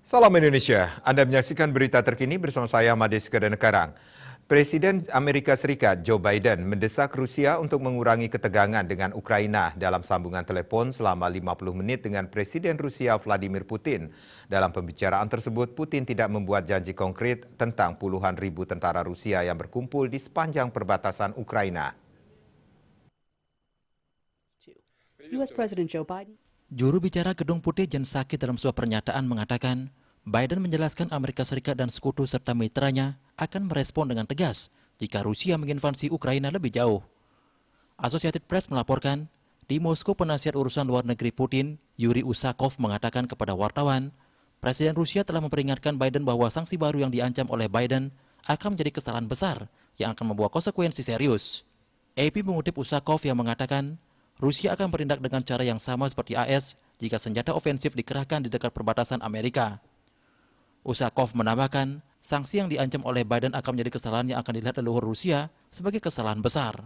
Salam Indonesia, Anda menyaksikan berita terkini bersama saya Mades Kedanekarang. Presiden Amerika Serikat Joe Biden mendesak Rusia untuk mengurangi ketegangan dengan Ukraina dalam sambungan telepon selama 50 menit dengan Presiden Rusia Vladimir Putin. Dalam pembicaraan tersebut, Putin tidak membuat janji konkret tentang puluhan ribu tentara Rusia yang berkumpul di sepanjang perbatasan Ukraina. US President Joe Biden. Juru bicara Gedung Putih Jen Psaki dalam sebuah pernyataan mengatakan, Biden menjelaskan Amerika Serikat dan sekutu serta mitranya akan merespon dengan tegas jika Rusia menginvasi Ukraina lebih jauh. Associated Press melaporkan, di Moskow penasihat urusan luar negeri Putin, Yuri Usakov mengatakan kepada wartawan, Presiden Rusia telah memperingatkan Biden bahwa sanksi baru yang diancam oleh Biden akan menjadi kesalahan besar yang akan membawa konsekuensi serius. AP mengutip Usakov yang mengatakan, Rusia akan bertindak dengan cara yang sama seperti AS jika senjata ofensif dikerahkan di dekat perbatasan Amerika. Usakov menambahkan, sanksi yang diancam oleh Biden akan menjadi kesalahan yang akan dilihat leluhur Rusia sebagai kesalahan besar.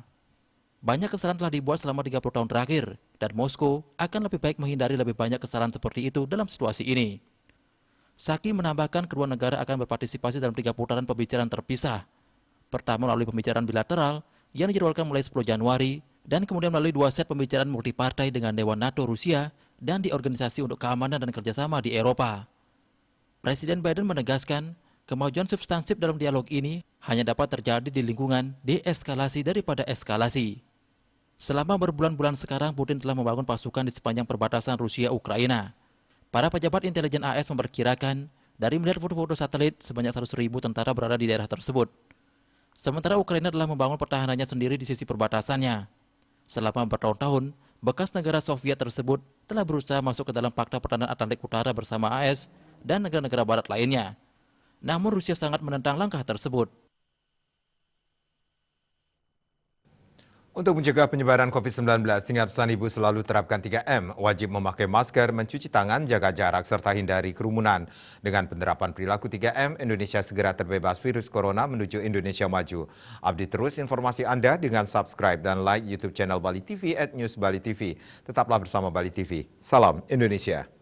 Banyak kesalahan telah dibuat selama 30 tahun terakhir, dan Moskow akan lebih baik menghindari lebih banyak kesalahan seperti itu dalam situasi ini. Psaki menambahkan kedua negara akan berpartisipasi dalam 3 putaran pembicaraan terpisah. Pertama melalui pembicaraan bilateral yang dijadwalkan mulai 10 Januari, dan kemudian melalui 2 set pembicaraan multipartai dengan Dewan NATO Rusia dan di Organisasi untuk Keamanan dan Kerjasama di Eropa. Presiden Biden menegaskan, kemajuan substansif dalam dialog ini hanya dapat terjadi di lingkungan deeskalasi daripada eskalasi. Selama berbulan-bulan sekarang, Putin telah membangun pasukan di sepanjang perbatasan Rusia-Ukraina. Para pejabat intelijen AS memperkirakan, dari melihat foto-foto satelit, sebanyak 100.000 tentara berada di daerah tersebut. Sementara Ukraina telah membangun pertahanannya sendiri di sisi perbatasannya. Selama bertahun-tahun, bekas negara Soviet tersebut telah berusaha masuk ke dalam Fakta Pertahanan Atlantik Utara bersama AS dan negara-negara barat lainnya. Namun Rusia sangat menentang langkah tersebut. Untuk mencegah penyebaran COVID-19, ingat pesan Ibu selalu terapkan 3M, wajib memakai masker, mencuci tangan, jaga jarak, serta hindari kerumunan. Dengan penerapan perilaku 3M, Indonesia segera terbebas virus corona menuju Indonesia maju. Update terus informasi Anda dengan subscribe dan like YouTube channel Bali TV @newsbalitv. Tetaplah bersama Bali TV. Salam Indonesia.